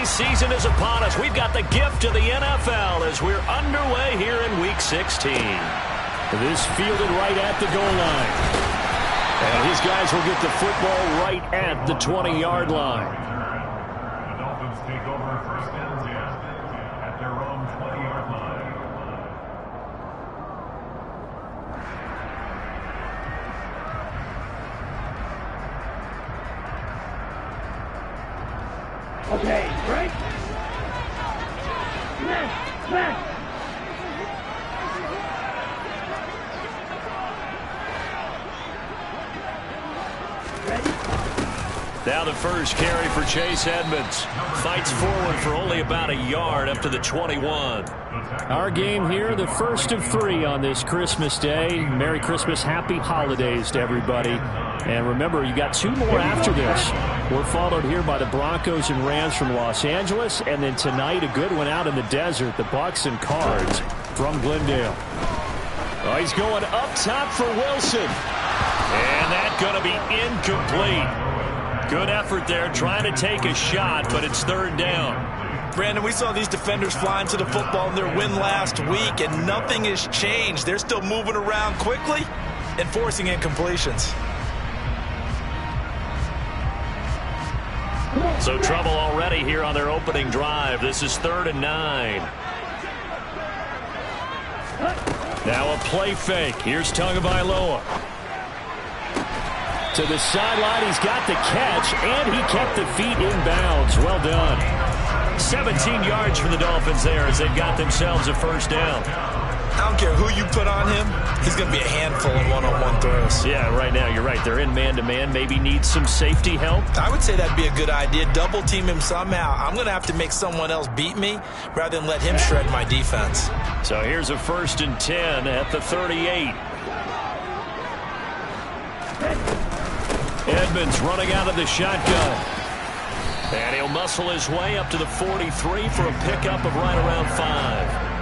holiday season is upon us. We've got the gift of the NFL as we're underway here in Week 16. This fielded right at the goal line. And his guys will get the football right at the 20-yard line. The Dolphins take over first and 10 at their own 20-yard line. Okay, break. Smash. Now the first carry for Chase Edmonds. Fights forward for only about a yard up to the 21. Our game here, the first of 3 on this Christmas Day. Merry Christmas, happy holidays to everybody. And remember, you got 2 more after this. We're followed here by the Broncos and Rams from Los Angeles. And then tonight, a good one out in the desert, the Bucs and Cards from Glendale. Oh, he's going up top for Wilson. And that's going to be incomplete. Good effort there, trying to take a shot, but it's third down. Brandon, we saw these defenders flying to the football in their win last week, and nothing has changed. They're still moving around quickly and forcing incompletions. So trouble already here on their opening drive. This is 3rd and 9. Now a play fake. Here's Tagovailoa. To the sideline, he's got the catch, and he kept the feet in bounds. Well done. 17 yards for the Dolphins there as they've got themselves a first down. I don't care who you put on him. He's going to be a handful in one-on-one throws. Yeah, right now, you're right. They're in man-to-man. Maybe needs some safety help. I would say that'd be a good idea. Double team him somehow. I'm going to have to make someone else beat me rather than let him shred my defense. So here's a 1st and 10 at the 38. Edmonds running out of the shotgun. And he'll muscle his way up to the 43 for a pickup of right around 5.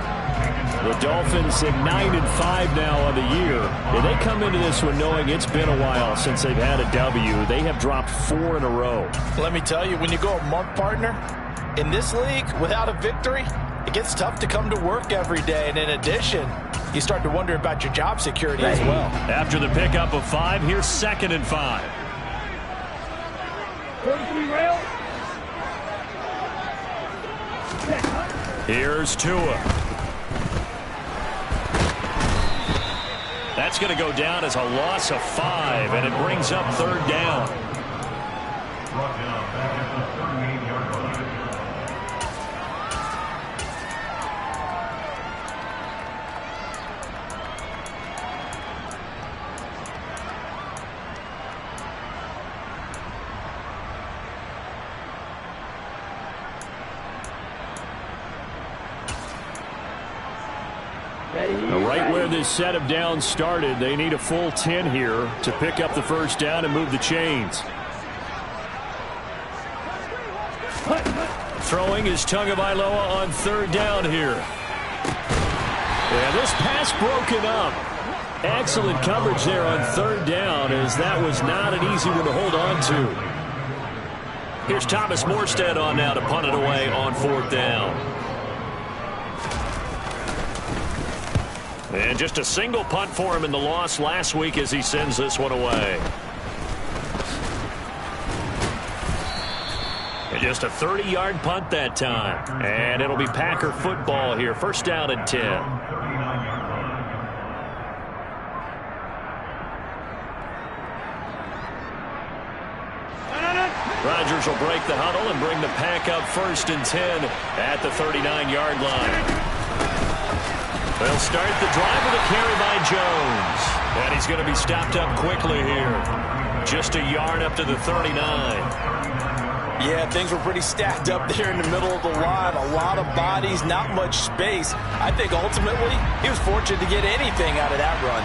The Dolphins at 9-5 now on the year. And they come into this one knowing it's been a while since they've had a W. They have dropped 4 in a row. Let me tell you, when you go a month partner, in this league, without a victory, it gets tough to come to work every day. And in addition, you start to wonder about your job security as well. After the pickup of 5, here's 2nd and 5. 43 rail. Here's Tua. That's going to go down as a loss of 5, and it brings up 3rd down. Brought down back at the 38-yard line. Right where this set of downs started, they need a full 10 here to pick up the first down and move the chains. Throwing is Tagovailoa on 3rd down here. And this pass broken up. Excellent coverage there on 3rd down, as that was not an easy one to hold on to. Here's Thomas Morstead on now to punt it away on 4th down. And just a single punt for him in the loss last week as he sends this one away. And just a 30-yard punt that time. And it'll be Packer football here. 1st down and 10. Rodgers will break the huddle and bring the Pack up 1st and 10 at the 39-yard line. They'll start the drive with a carry by Jones. And he's going to be stopped up quickly here. Just a yard up to the 39. Yeah, things were pretty stacked up there in the middle of the line. A lot of bodies, not much space. I think ultimately he was fortunate to get anything out of that run.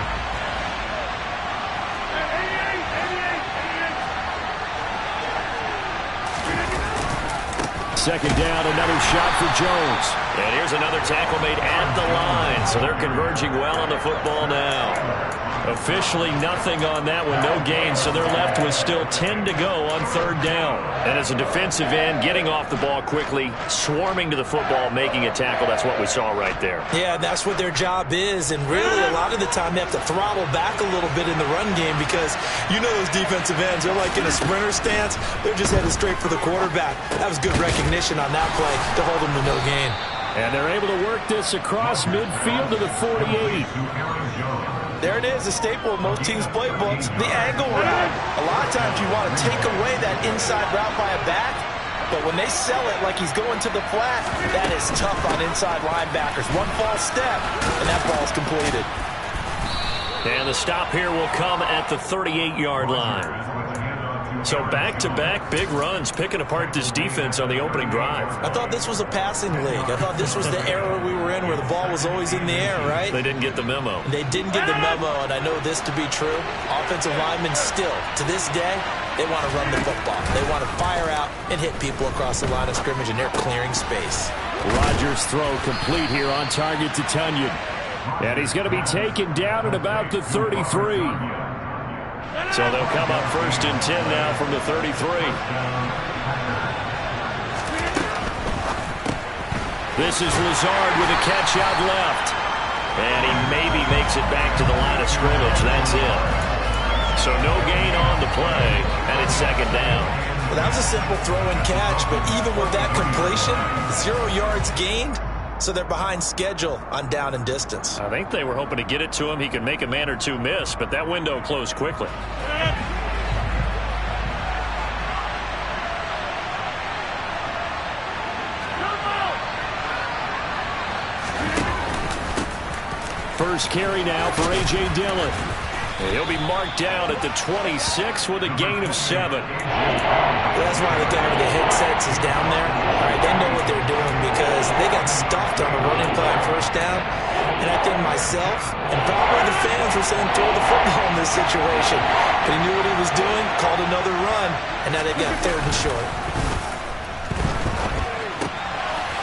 Second down, another shot for Jones. And here's another tackle made at the line. So they're converging well on the football now. Officially nothing on that one, no gain, so they're left with still 10 to go on third down. And as a defensive end, getting off the ball quickly, swarming to the football, making a tackle, that's what we saw right there. Yeah, that's what their job is, and really a lot of the time they have to throttle back a little bit in the run game because you know those defensive ends, they're like in a sprinter stance. They're just headed straight for the quarterback. That was good recognition on that play to hold them to no gain. And they're able to work this across midfield to the 48. There it is, a staple of most teams' playbooks, the angle route. A lot of times you want to take away that inside route by a back, but when they sell it like he's going to the flat, that is tough on inside linebackers. One false step, and that ball's completed. And the stop here will come at the 38-yard line. So back-to-back big runs, picking apart this defense on the opening drive. I thought this was a passing league. I thought this was the era we were in where the ball was always in the air, right? They didn't get the memo. They didn't get the memo, and I know this to be true. Offensive linemen still, to this day, they want to run the football. They want to fire out and hit people across the line of scrimmage, and they're clearing space. Rodgers' throw complete here on target to Tunyon. And he's going to be taken down at about the 33. So they'll come up 1st and 10 now from the 33. This is Lazard with a catch out left. And he maybe makes it back to the line of scrimmage. That's it. So no gain on the play, and it's 2nd down. Well, that was a simple throw and catch, but even with that completion, 0 yards gained. So they're behind schedule on down and distance. I think they were hoping to get it to him. He could make a man or two miss, but that window closed quickly. First carry now for A.J. Dillon. And he'll be marked down at the 26 with a gain of 7. That's why the guy with the headsets is down there. All right, they know what they're doing because they got stuffed on a running play on 1st down. And I think myself and probably the fans were saying throw the football in this situation. But he knew what he was doing, called another run, and now they've got 3rd and short.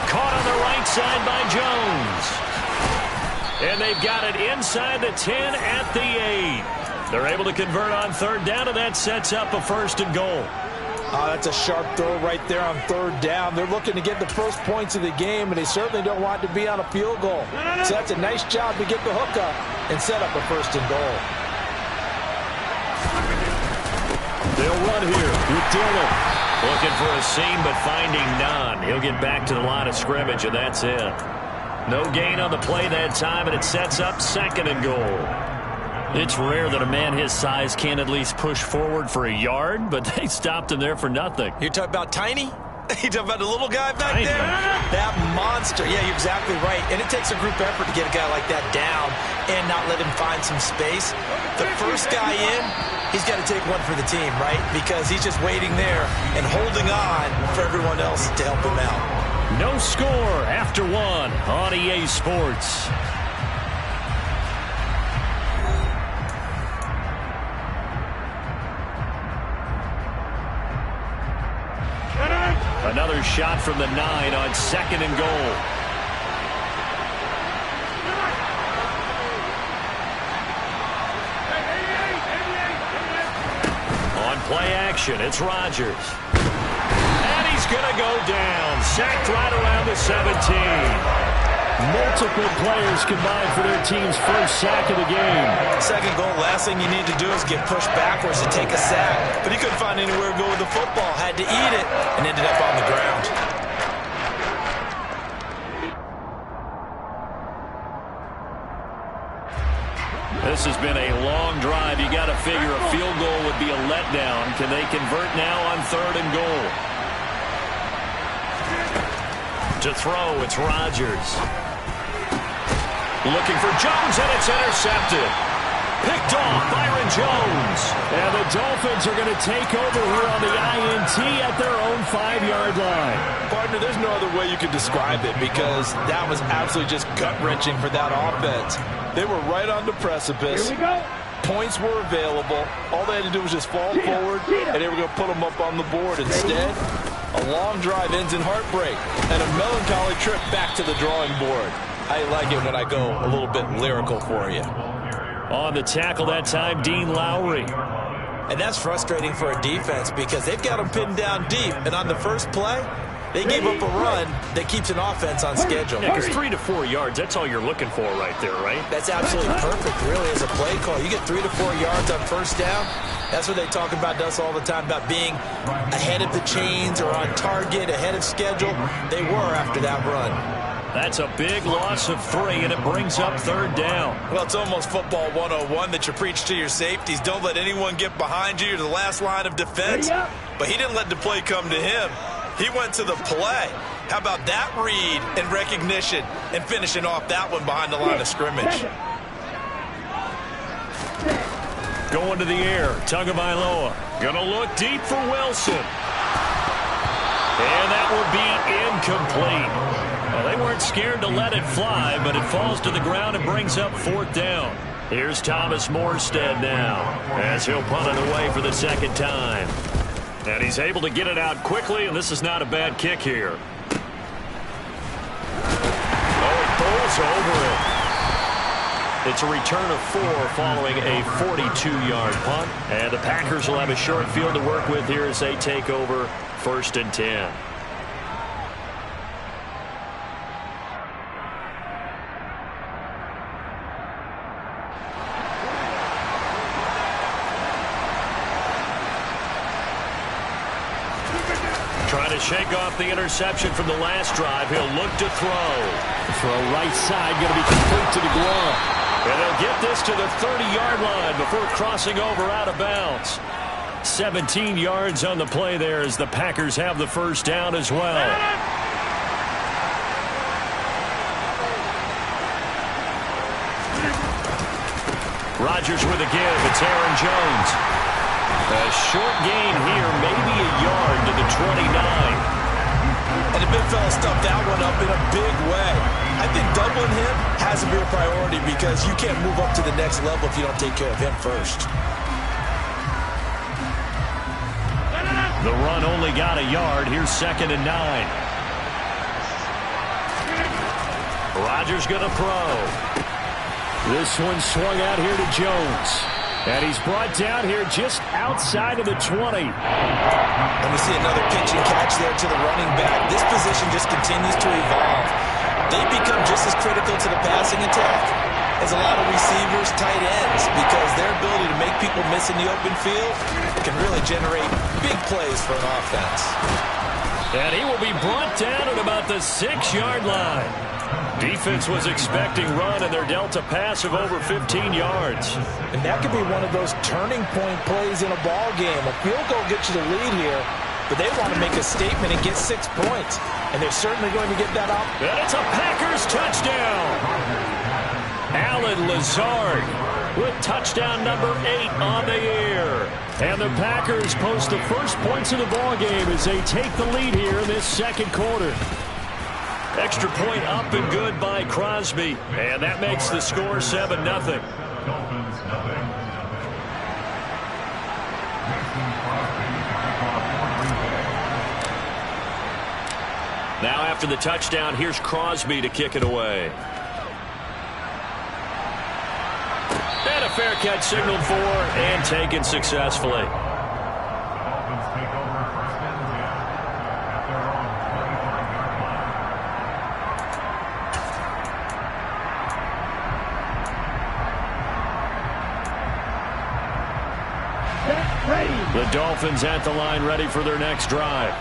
Caught on the right side by Jones. And they've got it inside the 10 at the 8. They're able to convert on 3rd down, and that sets up a 1st and goal. Oh, that's a sharp throw right there on 3rd down. They're looking to get the first points of the game, and they certainly don't want to be on a field goal. So that's a nice job to get the hook up and set up a 1st and goal. They'll run here with Dillon. Looking for a seam, but finding none. He'll get back to the line of scrimmage, and that's it. No gain on the play that time, and it sets up 2nd and goal. It's rare that a man his size can't at least push forward for a yard, but they stopped him there for nothing. You're talking about Tiny? You talking about the little guy back Tiny. there? That monster. Yeah, you're exactly right. And it takes a group effort to get a guy like that down and not let him find some space. The first guy in, he's got to take one for the team, right? Because he's just waiting there and holding on for everyone else to help him out. No score after 1 on EA Sports. Another shot from the 9 on 2nd and goal. On play action, it's Rodgers. And he's going to go down. Sacked right around the 17. Multiple players combined for their team's first sack of the game. 2nd goal, last thing you need to do is get pushed backwards to take a sack. But he couldn't find anywhere to go with the football. Had to eat it and ended up on the ground. This has been a long drive. You got to figure a field goal would be a letdown. Can they convert now on 3rd and goal? To throw, it's Rodgers. Looking for Jones, and it's intercepted. Picked off, Byron Jones. And the Dolphins are going to take over here on the INT at their own 5-yard line. Partner, there's no other way you could describe it because that was absolutely just gut-wrenching for that offense. They were right on the precipice. Here we go. Points were available. All they had to do was just fall forward, and they were going to put them up on the board. Instead, a long drive ends in heartbreak and a melancholy trip back to the drawing board. I like it when I go a little bit lyrical for you. On the tackle that time, Dean Lowry. And that's frustrating for a defense because they've got them pinned down deep. And on the first play, they gave up a run that keeps an offense on schedule. Yeah, because 3 to 4 yards, that's all you're looking for right there, right? That's absolutely perfect, really, as a play call. You get 3 to 4 yards on first down. That's what they talk about us all the time, about being ahead of the chains or on target, ahead of schedule. They were after that run. That's a big loss of 3, and it brings up 3rd down. Well, it's almost football 101 that you preach to your safeties. Don't let anyone get behind you. You're the last line of defense. But he didn't let the play come to him. He went to the play. How about that read and recognition and finishing off that one behind the line of scrimmage? Going to the air, Tagovailoa. Gonna look deep for Wilson. And that will be incomplete. Well, they weren't scared to let it fly, but it falls to the ground and brings up 4th down. Here's Thomas Morstead now, as he'll punt it away for the 2nd time. And he's able to get it out quickly, and this is not a bad kick here. Oh, he bowls over it. It's a return of 4 following a 42-yard punt. And the Packers will have a short field to work with here as they take over 1st and 10. Trying to shake off the interception from the last drive. He'll look to throw. Throw right side, going to be complete to the glove. And they'll get this to the 30-yard line before crossing over out of bounds. 17 yards on the play there as the Packers have the 1st down as well. Rodgers with a give. It's Aaron Jones. A short gain here, maybe a yard to the 29. And the big fella stuffed that one up in a big way. I think doubling him has to be a priority because you can't move up to the next level if you don't take care of him first. The run only got a yard. Here's 2nd and 9. Rodgers going to throw. This one swung out here to Jones. And he's brought down here just outside of the 20. And we see another pitch and catch there to the running back. This position just continues to evolve. They become just as critical to the passing attack as a lot of receivers, tight ends, because their ability to make people miss in the open field can really generate big plays for an offense. And he will be brought down at about the 6-yard line. Defense was expecting run, and they're dealt a pass of over 15 yards. And that could be one of those turning point plays in a ball game. A field goal gets you the lead here, but they want to make a statement and get 6 points. And they're certainly going to get that up. And it's a Packers touchdown. Alan Lazard with touchdown number 8 on the year. And the Packers post the first points of the ball game as they take the lead here in this 2nd quarter. Extra point up and good by Crosby. And that makes the score 7-0. Now after the touchdown, here's Crosby to kick it away. And a fair catch signaled for and taken successfully. The Dolphins at the line ready for their next drive.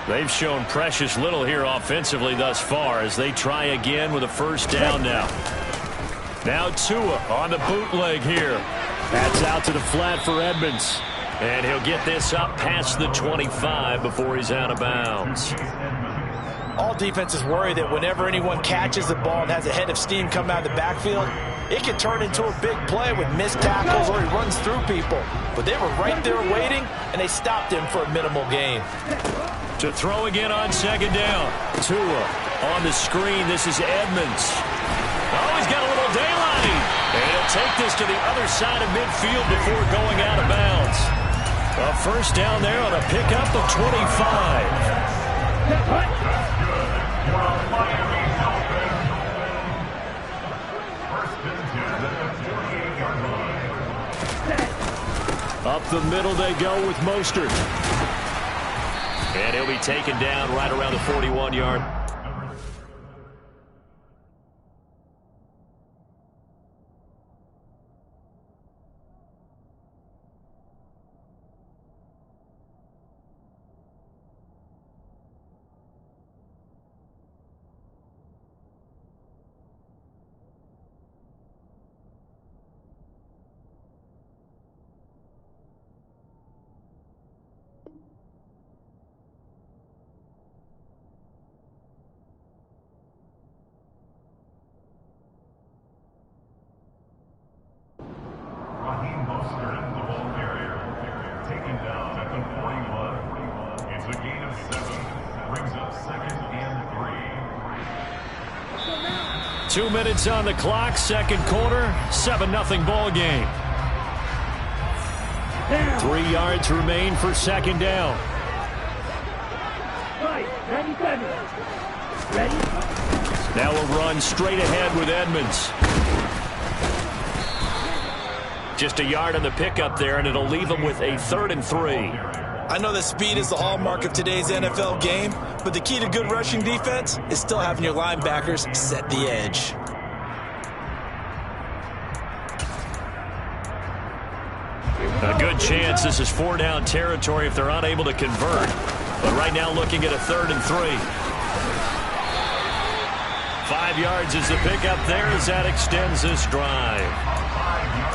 They've shown precious little here offensively thus far as they try again with a 1st down now. Now Tua on the bootleg here. That's out to the flat for Edmonds. And he'll get this up past the 25 before he's out of bounds. All defenses worry that whenever anyone catches the ball and has a head of steam come out of the backfield, it can turn into a big play with missed tackles or he runs through people. But they were right there waiting, and they stopped him for a minimal gain. To throw again on 2nd down. Tua on the screen. This is Edmonds. Oh, he's got a little daylight. And he'll take this to the other side of midfield before going out of bounds. A 1st down there on a pickup of 25. Up the middle they go with Mostert. And he'll be taken down right around the 41-yard. Taken down at the 41. It's a gain of 7. Brings up 2nd and 3. 2 minutes on the clock, second quarter, 7-0 ball game. 3 yards remain for second down. Right, 97. Ready? Now we'll run straight ahead with Edmonds. Just a yard on the pickup there, and it'll leave them with a 3rd and 3. I know that speed is the hallmark of today's NFL game, but the key to good rushing defense is still having your linebackers set the edge. A good chance this is 4-down territory if they're unable to convert. But right now looking at a 3rd and 3. 5 yards is the pickup there as that extends this drive.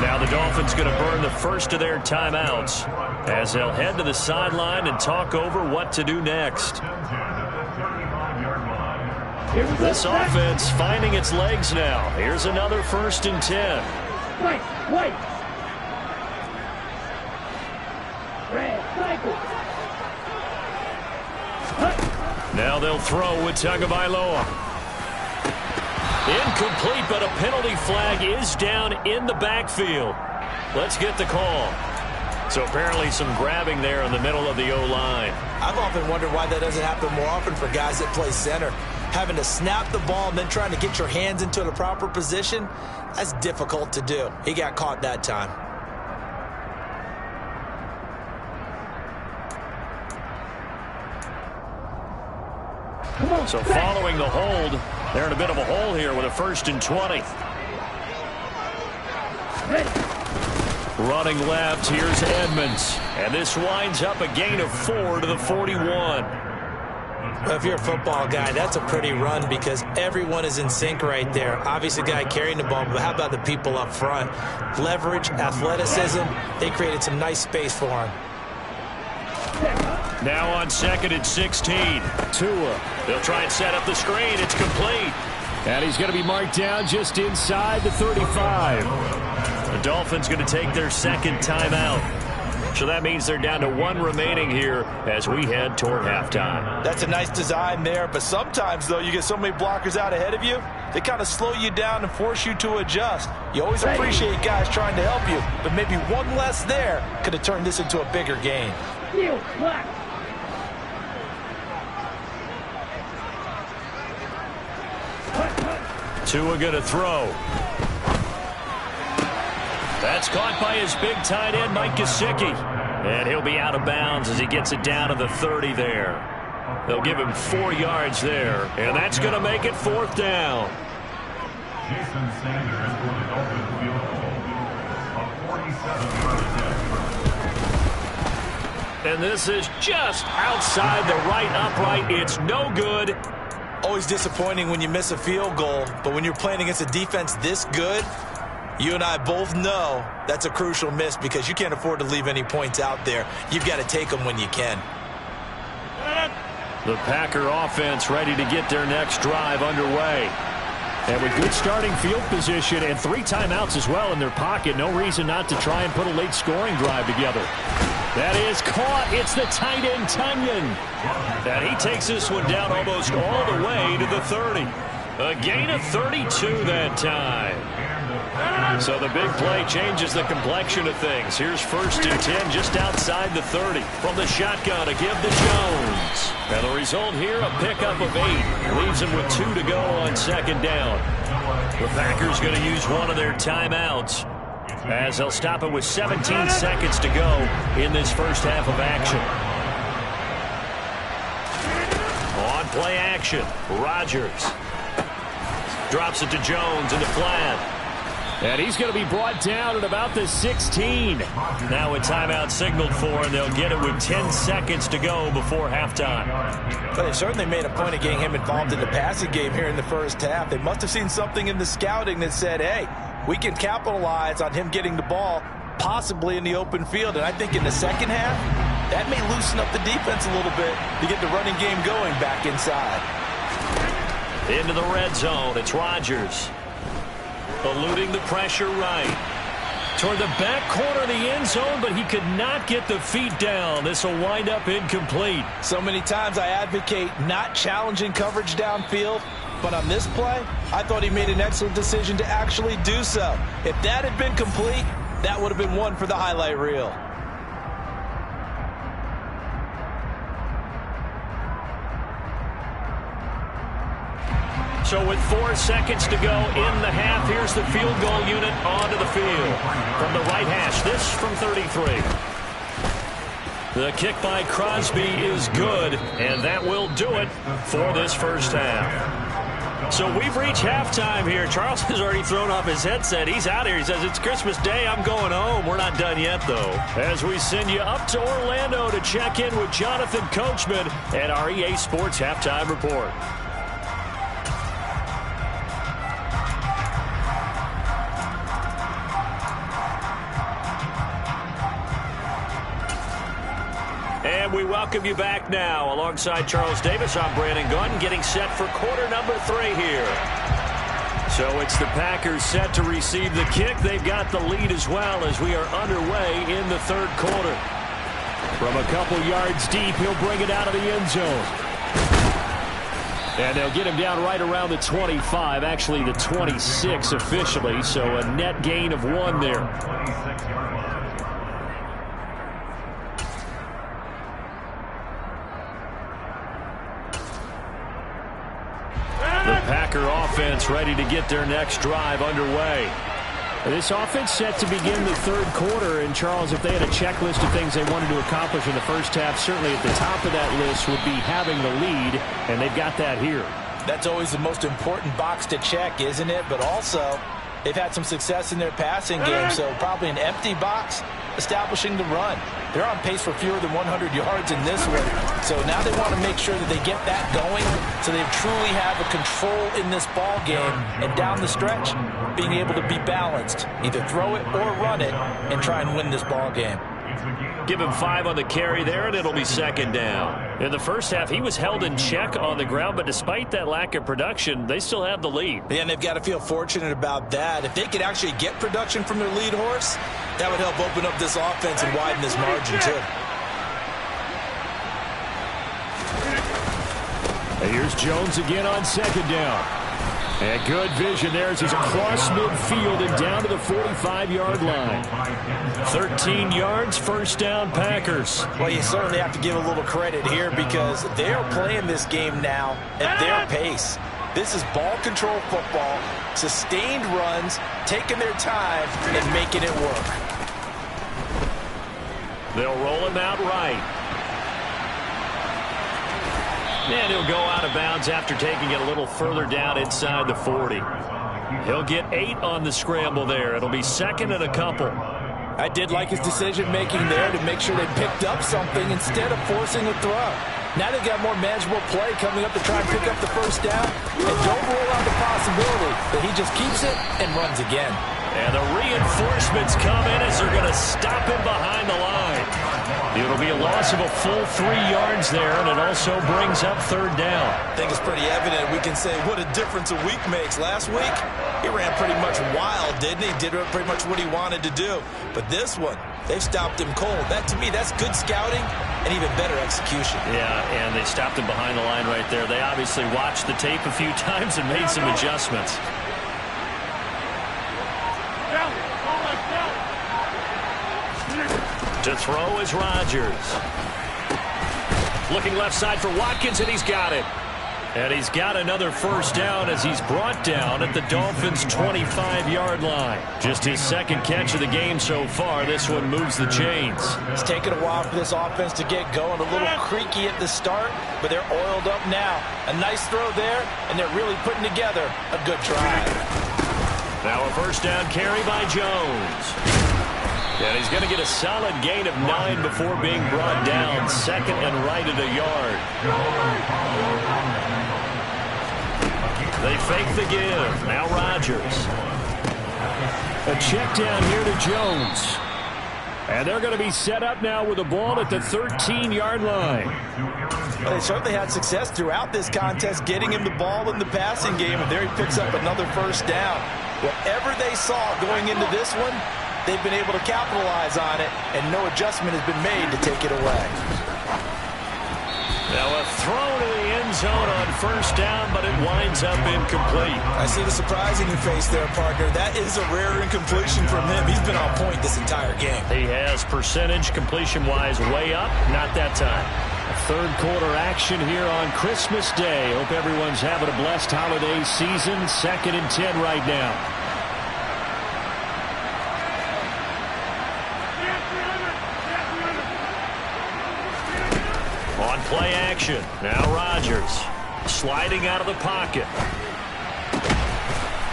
Now the Dolphins going to burn the first of their timeouts as they'll head to the sideline and talk over what to do next. This offense finding its legs now. Here's another 1st and 10. Wait. Red, cycle. Now they'll throw with Tagovailoa. Incomplete, but a penalty flag is down in the backfield. Let's get the call. So apparently some grabbing there in the middle of the O-line. I've often wondered why that doesn't happen more often for guys that play center. Having to snap the ball and then trying to get your hands into the proper position, that's difficult to do. He got caught that time. So following the hold, they're in a bit of a hole here with a 1st and 20. Running left, here's Edmonds. And this winds up a gain of 4 to the 41. Well, if you're a football guy, that's a pretty run because everyone is in sync right there. Obviously, the guy carrying the ball, but how about the people up front? Leverage, athleticism, they created some nice space for him. Now on 2nd and 16. Tua. They'll try and set up the screen. It's complete. And he's going to be marked down just inside the 35. The Dolphins going to take their 2nd timeout. So that means they're down to 1 remaining here as we head toward halftime. That's a nice design there, but sometimes, though, you get so many blockers out ahead of you, they kind of slow you down and force you to adjust. You always appreciate guys trying to help you, but maybe one less there could have turned this into a bigger game. Black. Tua going to throw. That's caught by his big tight end, Mike Gesicki. And he'll be out of bounds as he gets it down to the 30 there. They'll give him 4 yards there, and that's going to make it 4th down. Jason Sanders for the Dolphins field goal. A 47-yard attempt. And this is just outside the right upright. It's no good. Always disappointing when you miss a field goal, but when you're playing against a defense this good, you and I both know that's a crucial miss because you can't afford to leave any points out there. You've got to take them when you can. The Packer offense ready to get their next drive underway. And with good starting field position and 3 timeouts as well in their pocket, no reason not to try and put a late scoring drive together. That is caught. It's the tight end, Tunyon. And he takes this one down almost all the way to the 30. A gain of 32 that time. So the big play changes the complexion of things. Here's 1st and 10 just outside the 30. From the shotgun to give to Jones. And the result here, a pickup of 8. Leaves him with 2 to go on 2nd down. The Packers going to use one of their timeouts. as they'll stop it with 17 seconds to go in this first half of action. On play action, Rodgers drops it to Jones into flat. And he's going to be brought down at about the 16. Now a timeout signaled for, and they'll get it with 10 seconds to go before halftime. But they certainly made a point of getting him involved in the passing game here in the first half. They must have seen something in the scouting that said, hey, we can capitalize on him getting the ball possibly in the open field. And I think in the second half, that may loosen up the defense a little bit to get the running game going back inside. Into the red zone, it's Rodgers. Eluding the pressure right. Toward the back corner of the end zone, but he could not get the feet down. This will wind up incomplete. So many times I advocate not challenging coverage downfield, but on this play, I thought he made an excellent decision to actually do so. If that had been complete, that would have been one for the highlight reel. So with 4 seconds to go in the half, here's the field goal unit onto the field. From the right hash, this from 33. The kick by Crosby is good, and that will do it for this first half. So we've reached halftime here. Charles has already thrown off his headset. He's out here. He says, it's Christmas Day. I'm going home. We're not done yet, though. As we send you up to Orlando to check in with Jonathan Coachman at our EA Sports Halftime Report. And we welcome you back now. Alongside Charles Davis, I'm Brandon Gunn, getting set for quarter number 3 here. So it's the Packers set to receive the kick. They've got the lead as well as we are underway in the third quarter. From a couple yards deep, he'll bring it out of the end zone. And they'll get him down right around the 25, actually the 26 officially, so a net gain of 1 there. The Packer offense ready to get their next drive underway. This offense set to begin the third quarter. And, Charles, if they had a checklist of things they wanted to accomplish in the first half, certainly at the top of that list would be having the lead, and they've got that here. That's always the most important box to check, isn't it? But also, they've had some success in their passing game, so probably an empty box establishing the run. They're on pace for fewer than 100 yards in this one. So now they want to make sure that they get that going so they truly have a control in this ball game. And down the stretch, being able to be balanced, either throw it or run it, and try and win this ball game. Give him 5 on the carry there, and it'll be second down. In the first half, he was held in check on the ground, but despite that lack of production, they still have the lead. Yeah, and they've got to feel fortunate about that. If they could actually get production from their lead horse, that would help open up this offense and widen this margin, too. And here's Jones again on second down. And good vision there as he's across midfield and down to the 45-yard line. 13 yards, first down, Packers. Well, you certainly have to give a little credit here because they're playing this game now at their pace. This is ball control football, sustained runs, taking their time, and making it work. They'll roll him out right. And he'll go out of bounds after taking it a little further down inside the 40. He'll get 8 on the scramble there. It'll be second and a couple. I did like his decision-making there to make sure they picked up something instead of forcing a throw. Now they've got more manageable play coming up to try and pick up the first down. And don't rule out the possibility that he just keeps it and runs again. And the reinforcements come in as they're going to stop him behind the line. It'll be a loss of a full 3 yards there, and it also brings up third down. I think it's pretty evident. We can say what a difference a week makes. Last week, he ran pretty much wild, didn't he? Did pretty much what he wanted to do. But this one, they've stopped him cold. That, to me, that's good scouting and even better execution. Yeah, and they stopped him behind the line right there. They obviously watched the tape a few times and made some adjustments. To throw is Rodgers. Looking left side for Watkins, and he's got it. And he's got another first down as he's brought down at the Dolphins' 25-yard line. Just his second catch of the game so far. This one moves the chains. It's taken a while for this offense to get going. A little creaky at the start, but they're oiled up now. A nice throw there, and they're really putting together a good drive. Now a first down carry by Jones. And he's going to get a solid gain of 9 before being brought down. Second and right at a yard. They fake the give. Now Rodgers. A check down here to Jones. And they're going to be set up now with the ball at the 13-yard line. Well, they certainly had success throughout this contest getting him the ball in the passing game, and there he picks up another first down. Whatever they saw going into this one, they've been able to capitalize on it, and no adjustment has been made to take it away. Now a throw to the end zone on first down, but it winds up incomplete. I see the surprise in your face there, partner. That is a rare incompletion from him. He's been on point this entire game. He has percentage completion-wise way up. Not that time. Third quarter action here on Christmas Day. Hope everyone's having a blessed holiday season. 2nd and 10 right now. On play action. Now Rodgers sliding out of the pocket.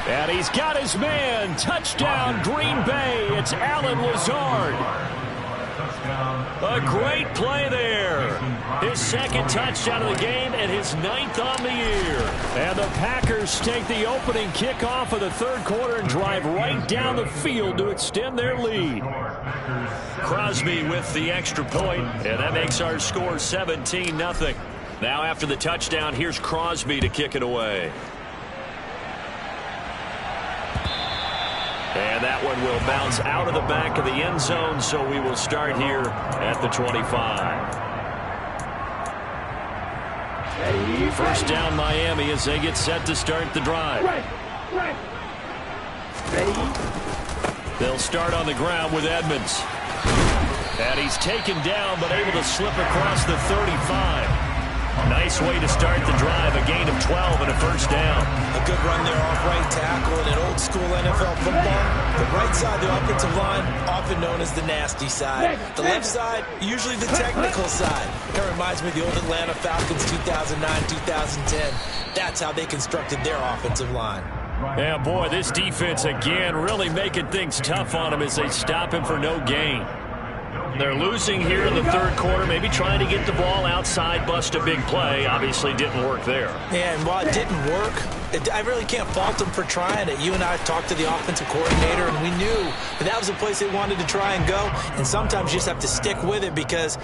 And he's got his man. Touchdown, Green Bay. It's Allen Lazard. A great play there. His second touchdown of the game and his 9th on the year. And the Packers take the opening kickoff of the third quarter and drive right down the field to extend their lead. Crosby with the extra point, and that makes our score 17-0. Now after the touchdown, here's Crosby to kick it away. And that one will bounce out of the back of the end zone, so we will start here at the 25. First down Miami as they get set to start the drive. They'll start on the ground with Edmonds. And he's taken down, but able to slip across the 35. Nice way to start the drive. A gain of 12 and a first down. A good run there off right tackle. In an old school NFL football, the right side, the offensive line, often known as the nasty side. The left side, usually the technical side. That reminds me of the old Atlanta Falcons 2009-2010. That's how they constructed their offensive line. Yeah, boy, this defense again really making things tough on him as they stop him for no gain. They're losing here in the third quarter, maybe trying to get the ball outside, bust a big play. Obviously didn't work there. Yeah, and while it didn't work, I really can't fault them for trying it. You and I talked to the offensive coordinator, and we knew that was a place they wanted to try and go. And sometimes you just have to stick with it because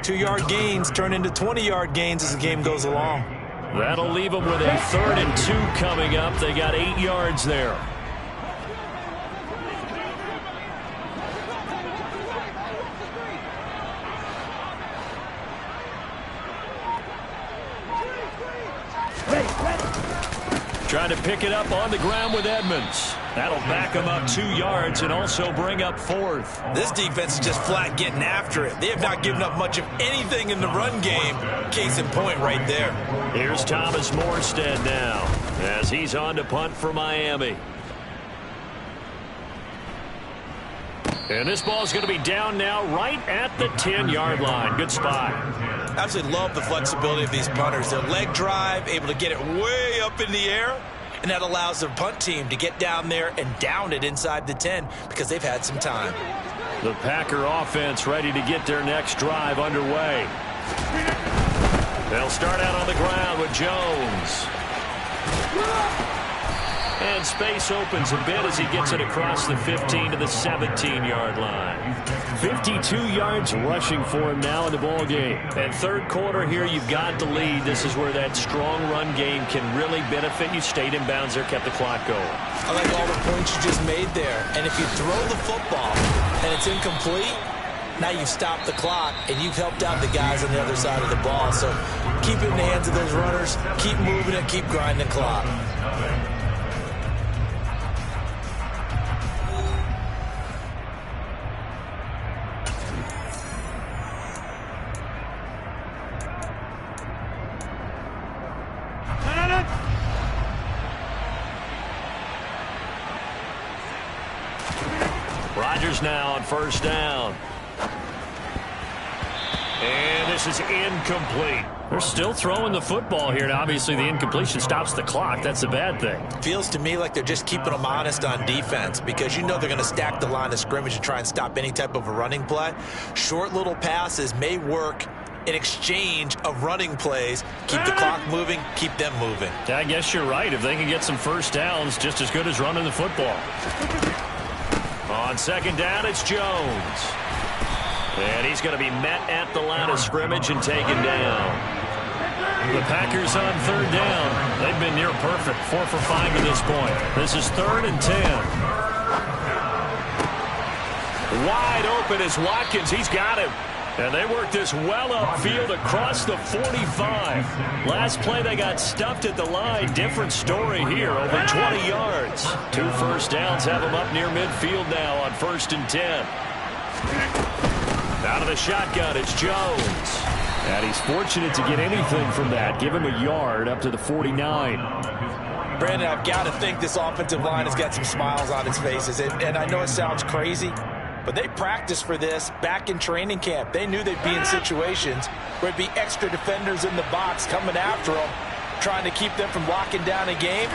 2-yard gains turn into 20-yard gains as the game goes along. That'll leave them with a 3rd and 2 coming up. They got 8 yards there. Trying to pick it up on the ground with Edmonds. That'll back them up 2 yards and also bring up 4th. This defense is just flat getting after it. They have not given up much of anything in the run game. Case in point right there. Here's Thomas Morstead now as he's on to punt for Miami. And this ball's going to be down now right at the 10-yard line. Good spot. Absolutely love the flexibility of these punters. Their leg drive, able to get it way up in the air, and that allows their punt team to get down there and down it inside the 10 because they've had some time. The Packer offense ready to get their next drive underway. They'll start out on the ground with Jones. And space opens a bit as he gets it across the 15 to the 17-yard line. 52 yards rushing for him now in the ball game. And third quarter here, you've got the lead. This is where that strong run game can really benefit you. Stayed in bounds there, kept the clock going. I like all the points you just made there. And if you throw the football and it's incomplete, now you've stopped the clock and you've helped out the guys on the other side of the ball. So keep it in the hands of those runners. Keep moving it. Keep grinding the clock. Rodgers now on first down. And this is incomplete. They're still throwing the football here, and obviously the incompletion stops the clock. That's a bad thing. Feels to me like they're just keeping them honest on defense because you know they're going to stack the line of scrimmage and try and stop any type of a running play. Short little passes may work in exchange of running plays. Keep the clock moving, keep them moving. I guess you're right. If they can get some first downs, just as good as running the football. On second down, it's Jones. And he's going to be met at the line of scrimmage and taken down. The Packers on third down. They've been near perfect. 4 for 5 to this point. This is 3rd and 10. Wide open is Watkins. He's got him. And they work this well upfield across the 45. Last play they got stuffed at the line. Different story here. Over 20 yards. 2 first downs have them up near midfield now on 1st and 10. Out of the shotgun, it's Jones. And he's fortunate to get anything from that. Give him a yard up to the 49. Brandon, I've got to think this offensive line has got some smiles on its faces. And I know it sounds crazy, but they practiced for this back in training camp. They knew they'd be in situations where it'd be extra defenders in the box coming after them, trying to keep them from locking down a game.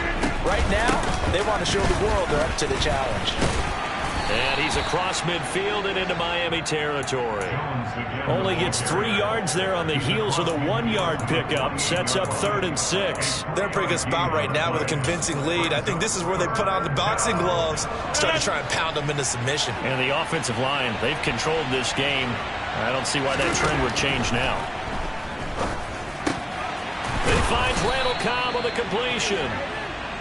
Right now, they want to show the world they're up to the challenge. And he's across midfield and into Miami territory. Only gets 3 yards there on the heels of the 1-yard pickup. Sets up 3rd and 6. They're in a pretty good spot right now with a convincing lead. I think this is where they put on the boxing gloves, start to try and pound them into submission. And the offensive line, they've controlled this game. I don't see why that trend would change now. He finds Randall Cobb on the completion.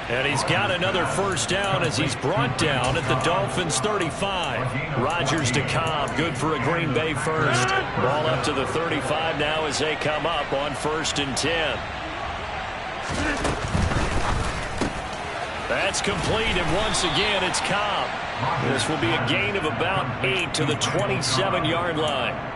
And he's got another first down as he's brought down at the Dolphins' 35. Rodgers to Cobb, good for a Green Bay first. Ball up to the 35 now as they come up on 1st and 10. That's complete, and once again it's Cobb. This will be a gain of about 8 to the 27-yard line.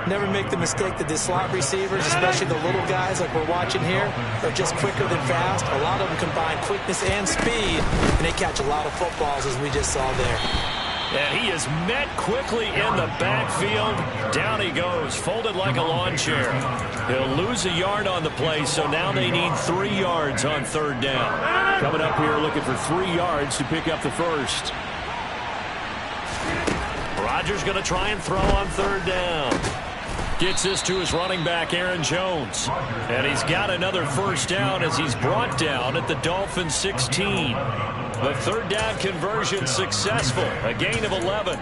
Never make the mistake that the slot receivers, especially the little guys like we're watching here, are just quicker than fast. A lot of them combine quickness and speed, and they catch a lot of footballs, as we just saw there. And he is met quickly in the backfield. Down he goes, folded like a lawn chair. He'll lose a yard on the play, so now they need 3 yards on 3rd down. Coming up here looking for 3 yards to pick up the first. Rodgers going to try and throw on 3rd down. Gets this to his running back, Aaron Jones. And he's got another first down as he's brought down at the Dolphins' 16. The 3rd down conversion successful. A gain of 11.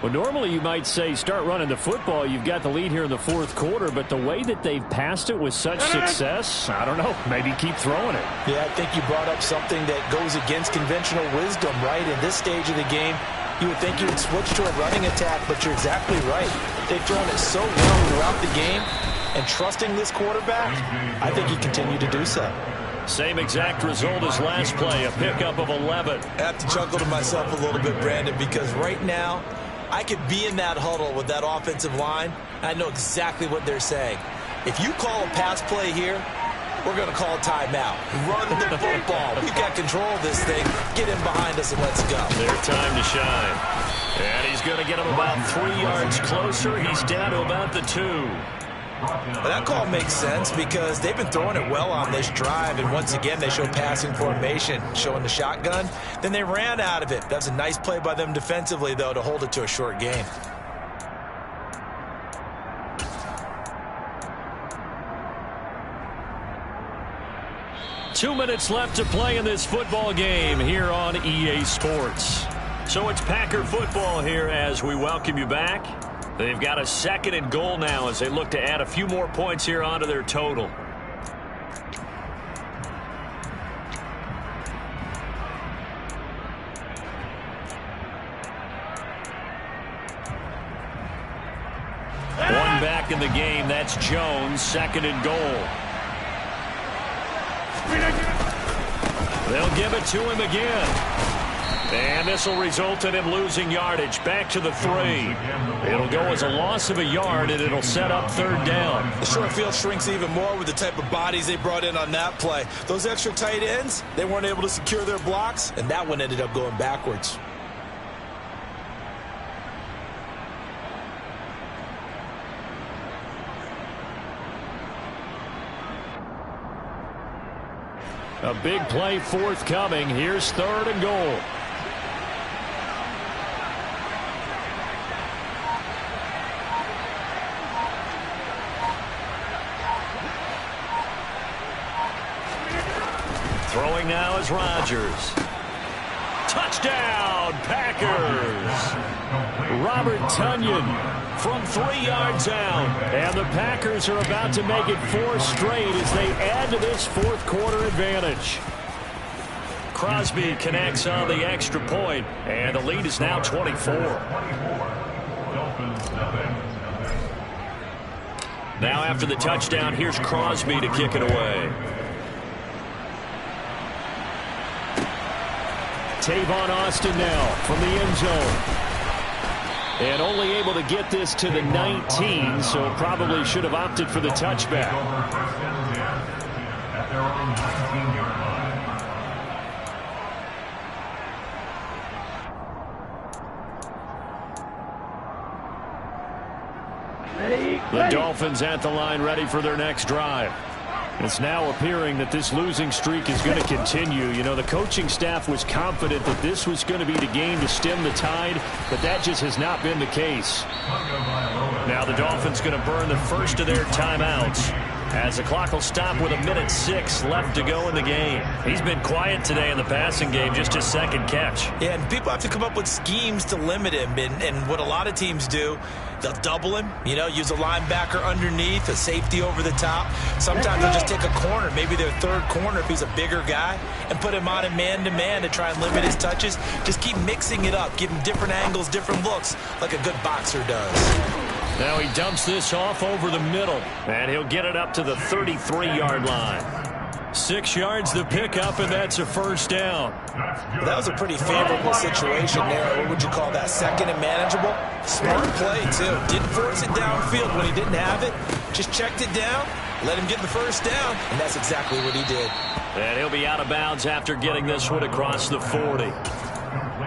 Well, normally you might say start running the football. You've got the lead here in the 4th quarter, but the way that they've passed it with such success, I don't know, maybe keep throwing it. Yeah, I think you brought up something that goes against conventional wisdom, right? In this stage of the game, you would think you would switch to a running attack, but you're exactly right. They've thrown it so well throughout the game, and trusting this quarterback, I think you continue to do so. Same exact result as last play, a pickup of 11. I have to chuckle to myself a little bit, Brandon, because right now, I could be in that huddle with that offensive line, and I know exactly what they're saying. If you call a pass play here, we're going to call a timeout. Run the football. We've got control of this thing. Get in behind us and let's go. Their time to shine. And he's going to get him about 3 yards closer. He's down to about the 2. But that call makes sense because they've been throwing it well on this drive, and once again they show passing formation, showing the shotgun. Then they ran out of it. That's a nice play by them defensively, though, to hold it to a short gain. Two minutes left to play in this football game here on EA Sports. So it's Packer football here as we welcome you back. They've got a 2nd and goal now as they look to add a few more points here onto their total. One back in the game, that's Jones, 2nd and goal. They'll give it to him again. And this will result in him losing yardage. Back to the 3. It'll go as a loss of a yard, and it'll set up 3rd down. The short field shrinks even more with the type of bodies they brought in on that play. Those extra tight ends, they weren't able to secure their blocks, and that one ended up going backwards. A big play forthcoming. Here's 3rd and goal. Throwing now is Rodgers. Touchdown, Packers. Robert Tonyan from 3 yards out. And the Packers are about to make it 4 straight as they add to this 4th quarter advantage. Crosby connects on the extra point, and the lead is now 24. Now after the touchdown, here's Crosby to kick it away. Tavon Austin now from the end zone. And only able to get this to the 19, so probably should have opted for the touchback. The Dolphins at the line ready for their next drive. It's now appearing that this losing streak is going to continue. You know, the coaching staff was confident that this was going to be the game to stem the tide, but that just has not been the case. Now the Dolphins going to burn the first of their timeouts as the clock will stop with 1:06 left to go in the game. He's been quiet today in the passing game, just his 2nd catch. Yeah, and people have to come up with schemes to limit him, and what a lot of teams do, they'll double him, you know, use a linebacker underneath, a safety over the top. Sometimes they'll just take a corner, maybe their 3rd corner if he's a bigger guy, and put him on a man-to-man to try and limit his touches. Just keep mixing it up, give him different angles, different looks, like a good boxer does. Now he dumps this off over the middle, and he'll get it up to the 33-yard line. 6 yards the pickup, and that's a 1st down. Well, that was a pretty favorable situation there. What would you call that? 2nd and manageable? Smart play, too. Didn't force it downfield when he didn't have it. Just checked it down, let him get the 1st down, and that's exactly what he did. And he'll be out of bounds after getting this one across the 40.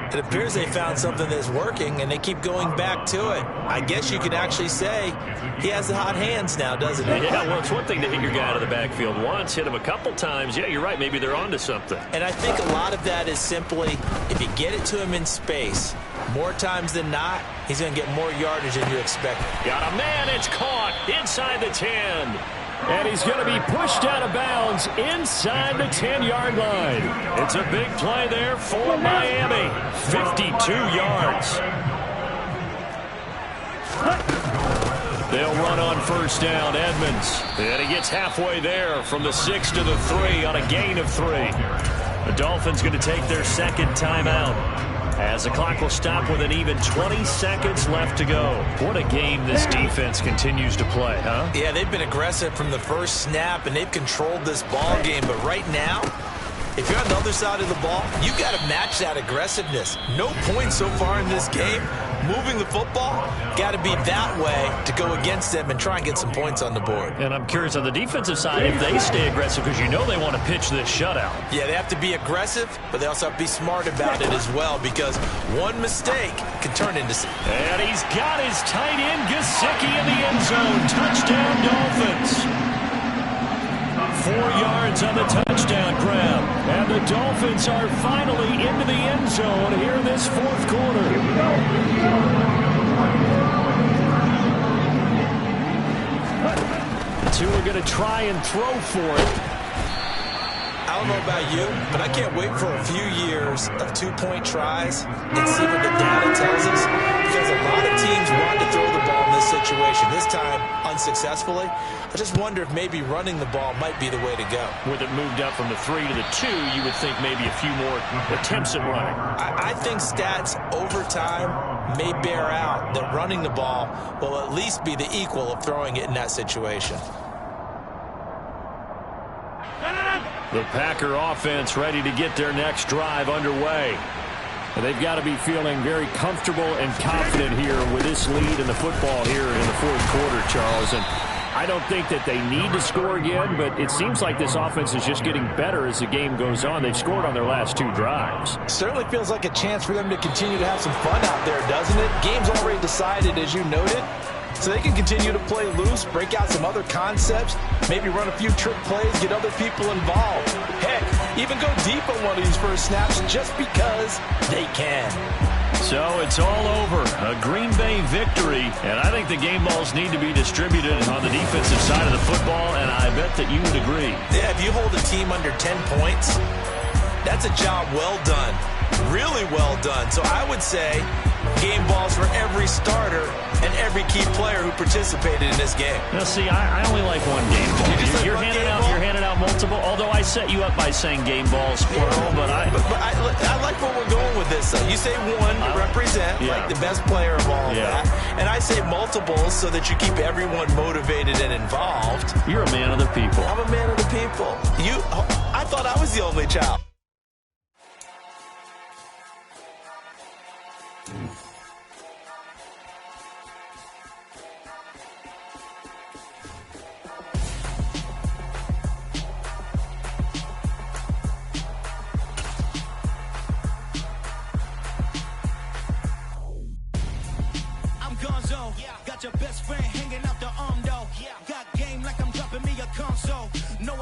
It appears they found something that's working, and they keep going back to it. I guess you could actually say he has the hot hands now, doesn't he? Yeah, well, it's one thing to hit your guy out of the backfield once, hit him a couple times. Yeah, you're right. Maybe they're onto something. And I think a lot of that is simply if you get it to him in space, more times than not, he's going to get more yardage than you expect. Got a man. It's caught inside the 10. And he's going to be pushed out of bounds inside the 10-yard line. It's a big play there for Miami. 52 yards. They'll run on 1st down, Edmonds. And he gets halfway there from the 6 to the 3 on a gain of 3. The Dolphins going to take their 2nd timeout as the clock will stop with an even 20 seconds left to go. What a game this defense continues to play, huh? Yeah, they've been aggressive from the first snap, and they've controlled this ball game. But right now, if you're on the other side of the ball, you've got to match that aggressiveness. No points so far in this game. Moving the football, got to be that way to go against them and try and get some points on the board. And I'm curious on the defensive side if they stay aggressive, because you know they want to pitch this shutout. Yeah, they have to be aggressive, but they also have to be smart about it as well, because one mistake can turn into... And he's got his tight end, Gesicki, in the end zone. Touchdown, Dolphins. 4 yards on the touchdown grab. And the Dolphins are finally into the end zone here in this 4th quarter. The 2 are going to try and throw for it. I don't know about you, but I can't wait for a few years of 2-point tries and see what the data tells us, because a lot of teams want to throw the ball in this situation. This time, unsuccessfully. I just wonder if maybe running the ball might be the way to go. With it moved up from the 3 to the 2, you would think maybe a few more attempts at running. I think stats over time may bear out that running the ball will at least be the equal of throwing it in that situation. The Packer offense ready to get their next drive underway. And they've got to be feeling very comfortable and confident here with this lead in the football here in the 4th quarter, Charles. And I don't think that they need to score again, but it seems like this offense is just getting better as the game goes on. They've scored on their last 2 drives. Certainly feels like a chance for them to continue to have some fun out there, doesn't it? Game's already decided, as you noted. So they can continue to play loose, break out some other concepts, maybe run a few trick plays, get other people involved. Heck, even go deep on one of these first snaps just because they can. So it's all over. A Green Bay victory. And I think the game balls need to be distributed on the defensive side of the football, and I bet that you would agree. Yeah, if you hold a team under 10 points, that's a job well done. Really well done. So I would say game balls for every starter and every key player who participated in this game. Now, see, I only like one game ball. You're handing out multiple, although I set you up by saying game balls, plural, but I like where we're going with this. You say one to represent, like the best player of all of that, and I say multiples so that you keep everyone motivated and involved. You're a man of the people. I'm a man of the people. I thought I was the only child. Got your best friend hanging out the arm though. Got game like I'm dropping me a console. No